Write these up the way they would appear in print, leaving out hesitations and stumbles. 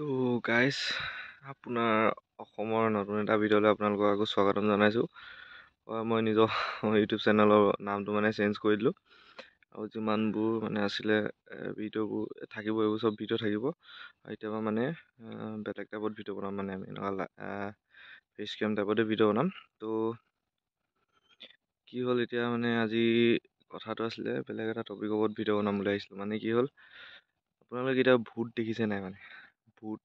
তো গাইজ আপোনাৰ অসমৰ নতুন এটা ভিডিঅ'লৈ আপোনালোকক আকৌ স্বাগতম জনাইছোঁ। মই নিজৰ ইউটিউব চেনেলৰ নামটো চেঞ্জ কৰি দিলোঁ আৰু যিমানবোৰ আছিলে ভিডিঅ'বোৰ থাকিব, এইবোৰ চব ভিডিঅ' থাকিব। এতিয়াৰ পৰা বেলেগ টাইপত ভিডিঅ' বনাম, আমি এনেকুৱা ফেচ কেম টাইপতে ভিডিঅ' বনাম। তো কি হ'ল এতিয়া আজি কথাটো আছিলে বেলেগ এটা টপিকৰ ওপৰত ভিডিঅ' বনাম বুলি আহিছিলোঁ। কি হ'ল, আপোনালোকে কেতিয়াবা ভূত দেখিছে নাই? ভূত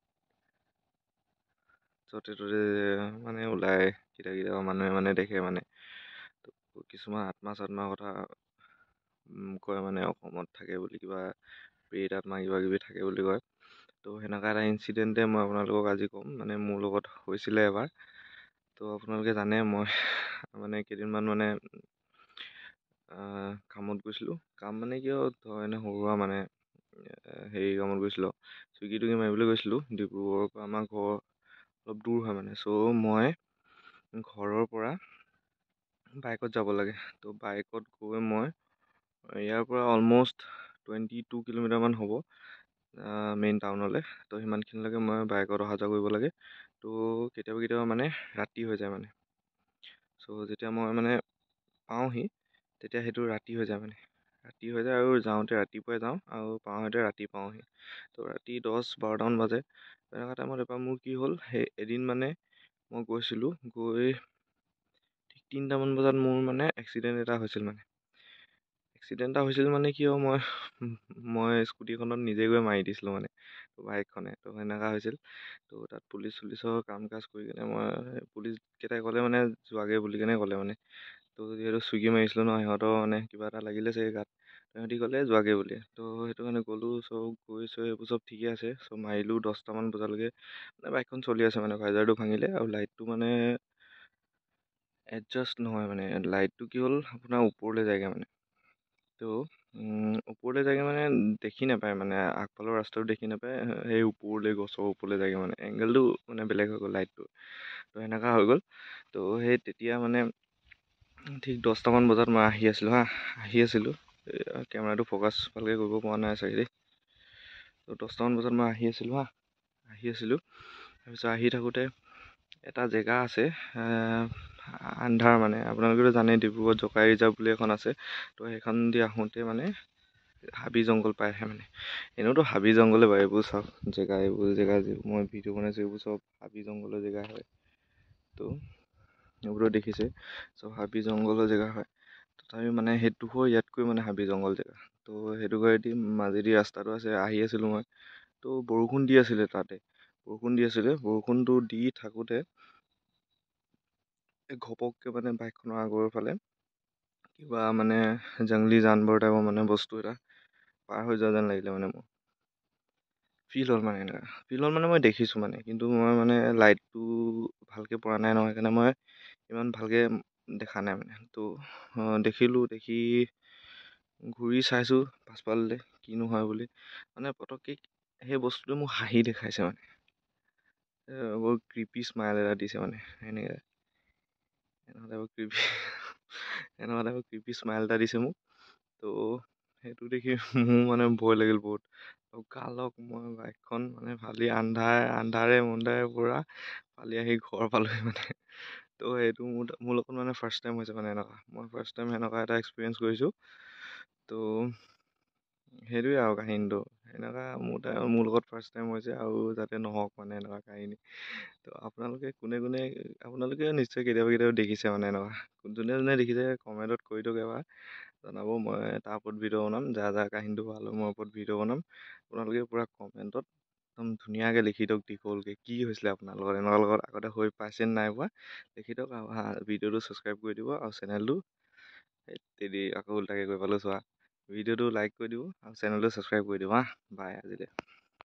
য'তে ত'তে ওলাই কেতিয়াবা মানুহে দেখে তো কিছুমান আত্মা চাত্মাৰ কথা কয় অসমত থাকে বুলি, কিবা প্ৰেত আত্মা কিবা কিবি থাকে বুলি কয়। তো সেনেকুৱা এটা ইনচিডেণ্টে মই আপোনালোকক আজি ক'ম। মোৰ লগত হৈছিলে এবাৰ। তো আপোনালোকে জানে মই কেইদিনমান কামত গৈছিলোঁ। কাম কিয় এনে সৰুৱা হেৰি কামত গৈছিলোঁ, চুইগি টুইগি মাৰিবলৈ গৈছিলোঁ। ডিব্ৰুগড়ৰ পৰা আমাৰ ঘৰ অলপ দূৰ হয় চ' মই ঘৰৰ পৰা বাইকত যাব লাগে। তো বাইকত গৈ মই ইয়াৰ পৰা অলম'ষ্ট 22 কিলোমিটাৰমান হ'ব মেইন টাউনলৈ। তো সিমানখিনিলৈকে মই বাইকত অহা যোৱা কৰিব লাগে। তো কেতিয়াবা ৰাতি হৈ যায় চ' যেতিয়া মই পাওঁহি তেতিয়া সেইটো ৰাতি হৈ যায় ৰাতি হৈ যায়, আৰু যাওঁতে ৰাতিপুৱাই যাওঁ আৰু পাওঁতে ৰাতি পাওঁহি। তো ৰাতি 10-12টামান বাজে। তেনেকুৱা টাইমত এবাৰ মোৰ কি হ'ল, সেই এদিন মই গৈছিলোঁ, গৈ ঠিক 3টামান বজাত মোৰ এক্সিডেণ্ট এটা হৈছিল। এক্সিডেণ্ট এটা হৈছিল কি হ'ল, মই স্কুটিখনত নিজে গৈ মাৰি দিছিলোঁ বাইকখনে। তো সেনেকুৱা হৈছিল। তো তাত পুলিচ চুলিচৰ কাম কাজ কৰি কিনে পুলিচকেইটাই ক'লে যোৱাগৈ বুলি কিনে ক'লে তো যিহেতু চুইগি মাৰিছিলোঁ ন, সিহঁতৰ কিবা এটা লাগিলে চাগে গাত, সিহঁতি ক'লে যোৱাগৈ বুলি। তো সেইটো কাৰণে গ'লোঁ। চব গৈ চৈ এইবোৰ চব ঠিকে আছে। চব মাৰিলোঁ 10টামান বজালৈকে বাইকখন চলি আছে। ভাইজাৰটো ভাঙিলে আৰু লাইটটো এডজাষ্ট নহয়। লাইটটো কি হ'ল, আপোনাৰ ওপৰলৈ যায়গৈ তো ওপৰলৈ যায়গৈ দেখি নাপায়, আগফালৰ ৰাস্তাটো দেখি নাপায়। সেই ওপৰলৈ গছৰ ওপৰলৈ যায়গৈ, এংগেলটো বেলেগ হৈ গ'ল লাইটটো। তো সেনেকুৱা হৈ গ'ল। তো সেই তেতিয়া ঠিক 10টামান বজাত মই আহি আছিলোঁ। কেমেৰাটো ফ'কাছ ভালকৈ কৰিব পৰা নাই চাগে দেই। তো 10টামান বজাত মই আহি আছিলোঁ। তাৰপিছত আহি থাকোঁতে এটা জেগা আছে আন্ধাৰ, আপোনালোকেতো জানেই ডিব্ৰুগড়ত জকাই ৰিজাৰ্ভ বুলি এখন আছে। তো সেইখন দি আহোঁতে হাবি জংঘল পাই আহে। এনেওতো হাবি জংঘলে বাৰু এইবোৰ চব জেগা, এইবোৰ জেগা যিবোৰ মই ভিডিঅ' বনাইছোঁ এইবোৰ চব হাবি জংঘলৰ জেগা হয়। তো এইবোৰো দেখিছে, চব হাবি জংঘলৰ জেগা হয়। তথাপি সেইটো ইয়াতকৈ হাবি জংঘল জেগা। তো সেইটো ঘৰেদি মাজেদি ৰাস্তাটো আছে, আহি আছিলোঁ মই। তো বৰষুণ দি আছিলে তাতে, বৰষুণটো দি থাকোঁতে ঘপককৈ বাইকখনৰ আগৰ ফালে কিবা জংলী জানবৰ টাইপৰ বস্তু এটা পাৰ হৈ যোৱা যেন লাগিলে মোৰ ফিল হ'ল। এনেকুৱা ফিল হ'ল মই দেখিছোঁ কিন্তু মই লাইটটো ভালকৈ পৰা নাই নহয়, সেইকাৰণে মই ইমান ভালকৈ দেখা নাই তো দেখিলোঁ, দেখি ঘূৰি চাইছোঁ পাছফাললৈ কিনো হয় বুলি। পটককৈ সেই বস্তুটোৱে মোক হাঁহি দেখাইছে, বৰ ক্ৰিপি স্মাইল এটা দিছে এনেকুৱা টাইপৰ ক্ৰিপি স্মাইল এটা দিছে মোক। তো সেইটো দেখি মোৰ ভয় লাগিল বহুত। কালক মই বাইকখন ফালি আন্ধাৰে মুন্ধাৰে পূৰা ফালি আহি ঘৰ পালোঁহি তো সেইটো মোৰ লগত ফাৰ্ষ্ট টাইম হৈছে এনেকুৱা। মই ফাৰ্ষ্ট টাইম সেনেকুৱা এটা এক্সপিৰিয়েঞ্চ কৰিছোঁ। তো সেইটোৱে আৰু কাহিনীটো এনেকুৱা মোৰ লগত ফাৰ্ষ্ট টাইম হৈছে, আৰু যাতে নহওক এনেকুৱা কাহিনী। তো আপোনালোকে নিশ্চয় কেতিয়াবা দেখিছে এনেকুৱা। যোনে যোনে দেখিছে কমেণ্টত কৈ দিয়ক এবাৰ, জনাব। মই তাৰ ওপৰত ভিডিঅ' বনাম, যাৰ কাহিনীটো ভাল হয় মই ওপৰত ভিডিঅ' বনাম। আপোনালোকে পূৰা কমেণ্টত একদম ধুনীয়াকৈ লিখি দিয়ক দীঘলকৈ কি হৈছিলে আপোনাৰ লগত, এনেকুৱা লগত আগতে হৈ পাইছে নাই পোৱা লিখি দিয়ক। আৰু ভিডিঅ'টো ছাবস্ক্ৰাইব কৰি দিব, আৰু চেনেলটো আকৌ উল্টাকৈ কৈ পালোঁ চোৱা, ভিডিঅ'টো লাইক কৰি দিব আৰু চেনেলটো ছাবস্ক্ৰাইব কৰি দিব। বাই আজিলৈ।